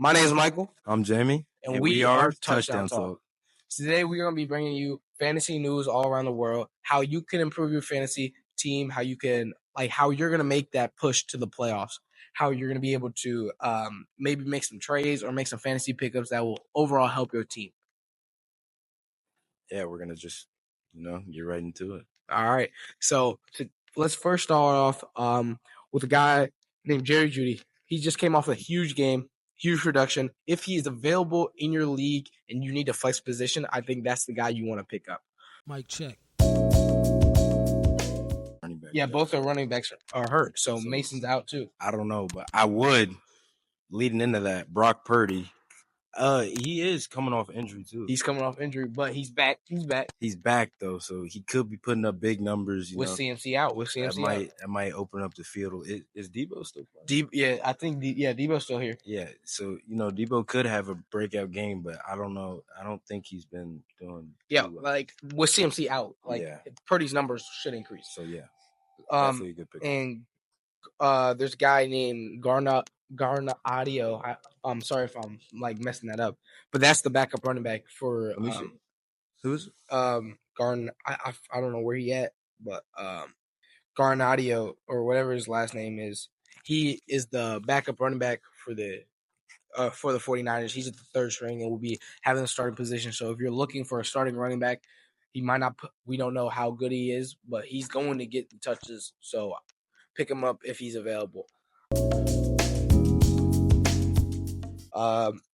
My name is Michael. I'm Jamie. And we are Touchdown Talk. Today we're going to be bringing you fantasy news all around the world, how you can improve your fantasy team, how you can, how you're going to make that push to the playoffs, how you're going to be able to maybe make some trades or make some fantasy pickups that will overall help your team. Yeah, we're going to just, get right into it. All right. So let's first start off with a guy named Jerry Jeudy. He just came off a huge game. Huge production. If he is available in your league and you need a flex position, I think that's the guy you want to pick up. Mic check. Yeah, both our running backs are hurt, so Mason's out too. I don't know, but I would, leading into that, Brock Purdy. He is coming off injury too. He's coming off injury, but he's back. He's back though, so he could be putting up big numbers. With CMC out. That might open up the field. Is Debo still playing? I think Debo's still here. Yeah, so Debo could have a breakout game, but I don't know. I don't think he's been doing. Yeah, with CMC out, Purdy's numbers should increase. So yeah, definitely a good pick. And there's a guy named Garnadio. I'm sorry if I'm messing that up, but that's the backup running back for who's I don't know where he at, but Garnadio or whatever his last name is. He is the backup running back for the 49ers. He's at the third string and will be having a starting position. So if you're looking for a starting running back, he might not. We don't know how good he is, but he's going to get the touches. So pick him up if he's available.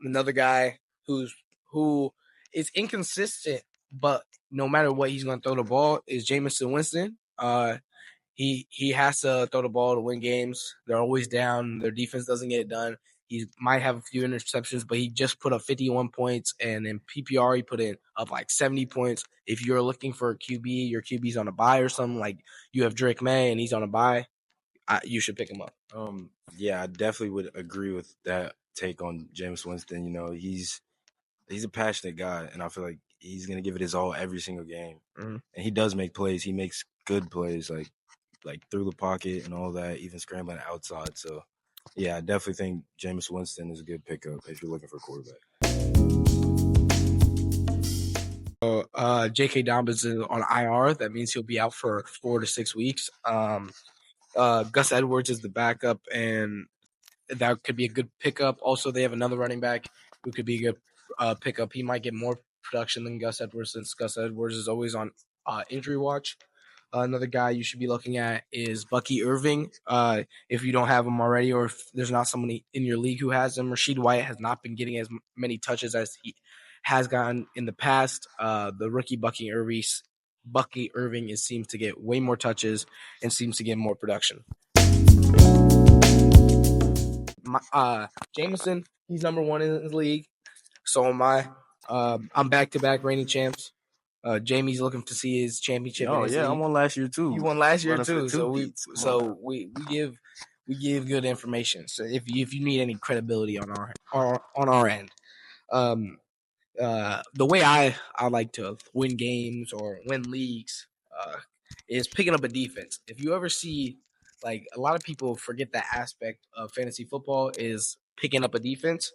Another guy who is inconsistent, but no matter what, he's going to throw the ball is Jameis Winston. He has to throw the ball to win games. They're always down. Their defense doesn't get it done. He might have a few interceptions, but he just put up 51 points, and in PPR he put in up 70 points. If you're looking for a QB, your QB's on a bye or something, like you have Drake May and he's on a bye, you should pick him up. Yeah, I definitely would agree with that take on Jameis Winston. He's a passionate guy, and I feel like he's gonna give it his all every single game. Mm-hmm. And he does make plays. He makes good plays, like through the pocket and all that, even scrambling outside. So, yeah, I definitely think Jameis Winston is a good pickup if you're looking for a quarterback. J.K. Dobbins is on IR. That means he'll be out for 4 to 6 weeks. Gus Edwards is the backup, and that could be a good pickup. Also, they have another running back who could be a good pickup. He might get more production than Gus Edwards since Gus Edwards is always on injury watch. Another guy you should be looking at is Bucky Irving. If you don't have him already, or if there's not somebody in your league who has him, Rashid White has not been getting as many touches as he has gotten in the past. The rookie Bucky Irving seems to get way more touches and seems to get more production. Jameson, he's number one in the league. So am I. I'm back-to-back reigning champs. Jamie's looking to see his championship. Oh yeah, I won last year too. You won last year too. So we give good information. So if you need any credibility on our end, the way I like to win games or win leagues is picking up a defense. If you ever see, a lot of people forget that aspect of fantasy football is picking up a defense.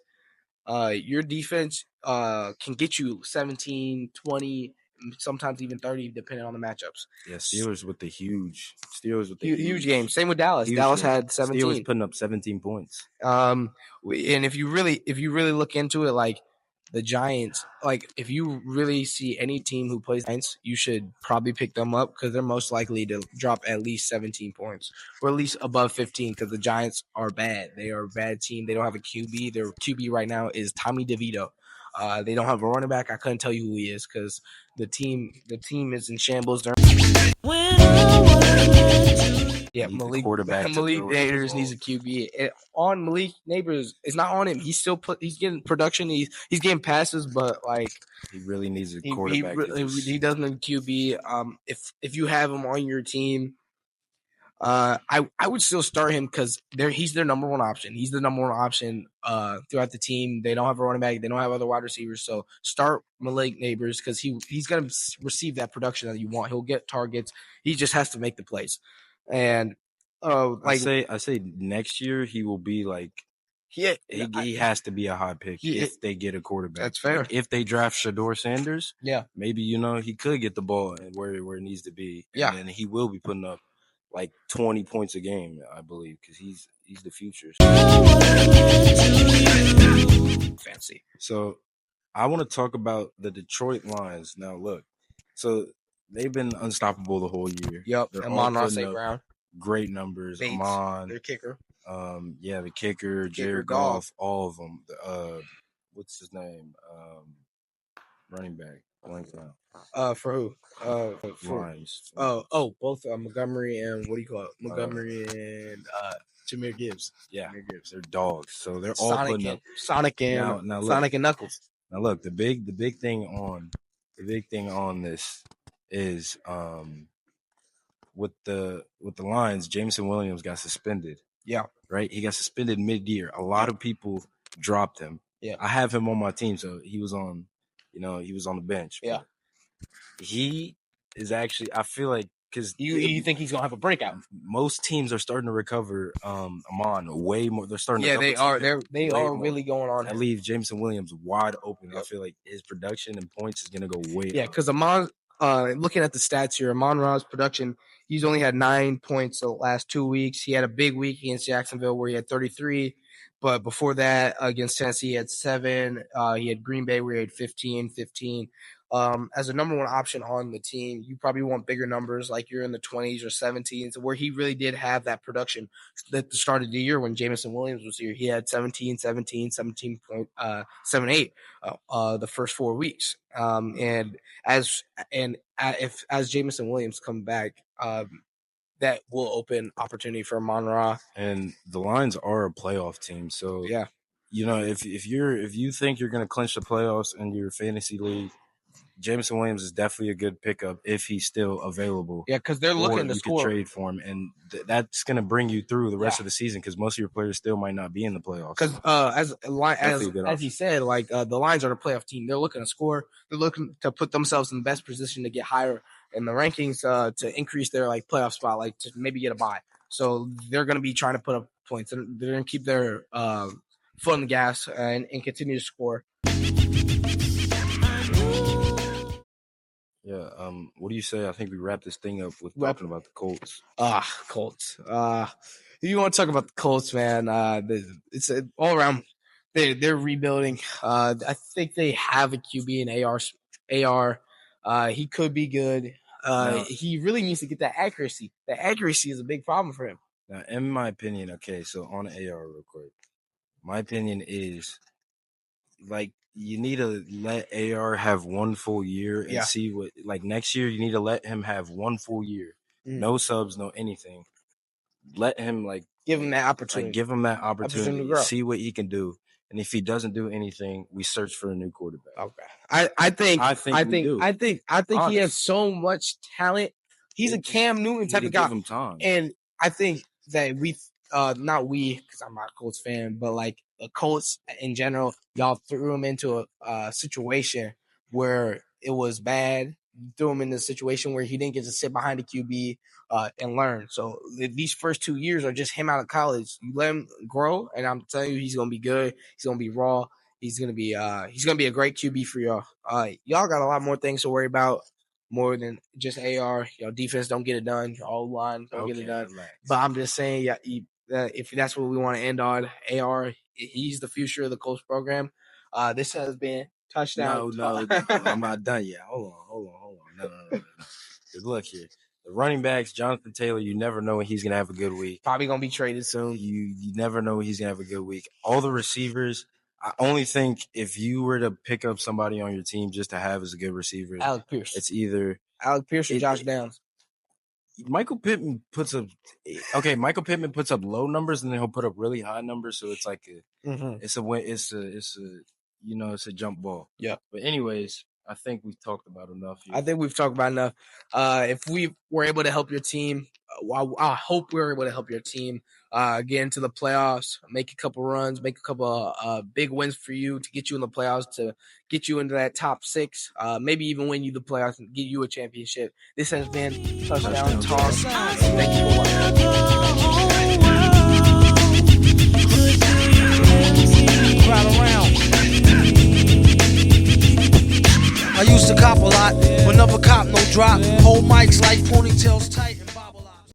Your defense can get you 17, 20, sometimes even 30, depending on the matchups. Yeah, Steelers with the huge game. Same with Dallas. Dallas had 17. Steelers putting up 17 points. And if you really look into it, the Giants, if you really see any team who plays Giants, you should probably pick them up because they're most likely to drop at least 17 points or at least above 15 because the Giants are bad. They are a bad team. They don't have a QB. Their QB right now is Tommy DeVito. They don't have a running back. I couldn't tell you who he is because the team is in shambles. Malik Neighbors needs a QB. On Malik Neighbors, it's not on him. He's getting production. He's getting passes, but he really needs a quarterback. He doesn't need a QB. If you have him on your team, I would still start him because he's their number one option. He's the number one option throughout the team. They don't have a running back. They don't have other wide receivers. So start Malik Neighbors because he's going to receive that production that you want. He'll get targets. He just has to make the plays. And I say next year he will be Yeah, he has to be a high pick if they get a quarterback. That's fair. Like, if they draft Shador Sanders, Yeah. maybe he could get the ball where it needs to be, and Yeah. then he will be putting up like 20 points a game, I believe, because he's the future. Fancy. So I want to talk about the Detroit Lions. Now, look, so they've been unstoppable the whole year. Yep. They're all Amon-Ra putting St. up Brown. great numbers. Bates, Amon, their kicker. the kicker, Jared Goff, all of them. What's his name? Running back. Blank now. For who? For Lions. both Montgomery and what do you call it? Montgomery and Jahmyr Gibbs. Yeah, Jahmyr Gibbs. they're dogs. So they're all putting up Sonic and Knuckles. Now look, the big thing on this is with the Lions, Jameson Williams got suspended. Yeah. Right? He got suspended mid-year. A lot of people dropped him. Yeah. I have him on my team, so he was on the bench. Yeah. He is actually, I feel like, because you think he's gonna have a breakout. Most teams are starting to recover Amon way more. They're starting. Yeah, to they are. They are really going on. I leave Jameson Williams wide open. Yep. I feel like his production and points is gonna go way up. Yeah, because Amon. Looking at the stats here, Amon-Ra's production, he's only had 9 points the last 2 weeks. He had a big week against Jacksonville where he had 33. But before that, against Tennessee, he had 7. He had Green Bay where he had 15. As a number one option on the team, you probably want bigger numbers, like you're in the 20s or 17s, where he really did have that production at the start of the year when Jameson Williams was here. He had 17.78 the first 4 weeks. And as Jameson Williams come back, that will open opportunity for Amon-Ra. And the Lions are a playoff team, so yeah, if you think you're going to clinch the playoffs in your fantasy league, Jameson Williams is definitely a good pickup if he's still available. Yeah, because they're looking to score. You could trade for him, and that's going to bring you through the rest of the season because most of your players still might not be in the playoffs. Because as he said, like the Lions are a playoff team. They're looking to score. They're looking to put themselves in the best position to get higher in the rankings to increase their like playoff spot, like to maybe get a bye. So they're going to be trying to put up points. They're going to keep their foot on the gas and continue to score. Yeah. What do you say? I think we wrap this thing up with talking about the Colts. Colts. If you want to talk about the Colts, man, it's all around. They're rebuilding. I think they have a QB in AR. He could be good. He really needs to get that accuracy. The accuracy is a big problem for him. Now, in my opinion, okay, so on AR real quick, my opinion is like you need to let AR have 1 full year and see what, like next year, you need to let him have 1 full year. No subs, no anything. Let him give him that opportunity. Opportunity to grow. See what he can do. And if he doesn't do anything, we search for a new quarterback. Okay. I think he has so much talent. He's a Cam Newton type of guy. Give him time. And I think that not we, because I'm not a Colts fan, but like the Colts in general, y'all threw him into a situation where it was bad. You threw him in a situation where he didn't get to sit behind a QB and learn. So these first 2 years are just him out of college. You let him grow, and I'm telling you, he's gonna be good. He's gonna be raw. He's gonna be a great QB for y'all. Y'all got a lot more things to worry about, more than just AR. Your defense don't get it done. Your old line don't get it done. Relax. But I'm just saying, if that's what we want to end on, AR, he's the future of the Colts program. This has been Touchdown. No, I'm not done yet. Hold on. No. Because look here. The running backs, Jonathan Taylor, you never know when he's going to have a good week. Probably going to be traded soon. You never know when he's going to have a good week. All the receivers, I only think if you were to pick up somebody on your team just to have as a good receiver, Alec Pierce. It's either Alec Pierce or Josh Downs. Michael Pittman puts up low numbers and then he'll put up really high numbers. So it's like it's a jump ball. Yeah. But anyways, I think we've talked about enough here. If we were able to help your team, I hope we were able to help your team get into the playoffs, make a couple runs, make a couple big wins for you to get you in the playoffs, to get you into that top 6, maybe even win you the playoffs and get you a championship. This has been Touchdown Talk. Thank you for watching. I used to cop a lot, but never cop no drop. Whole mics like ponytails tight.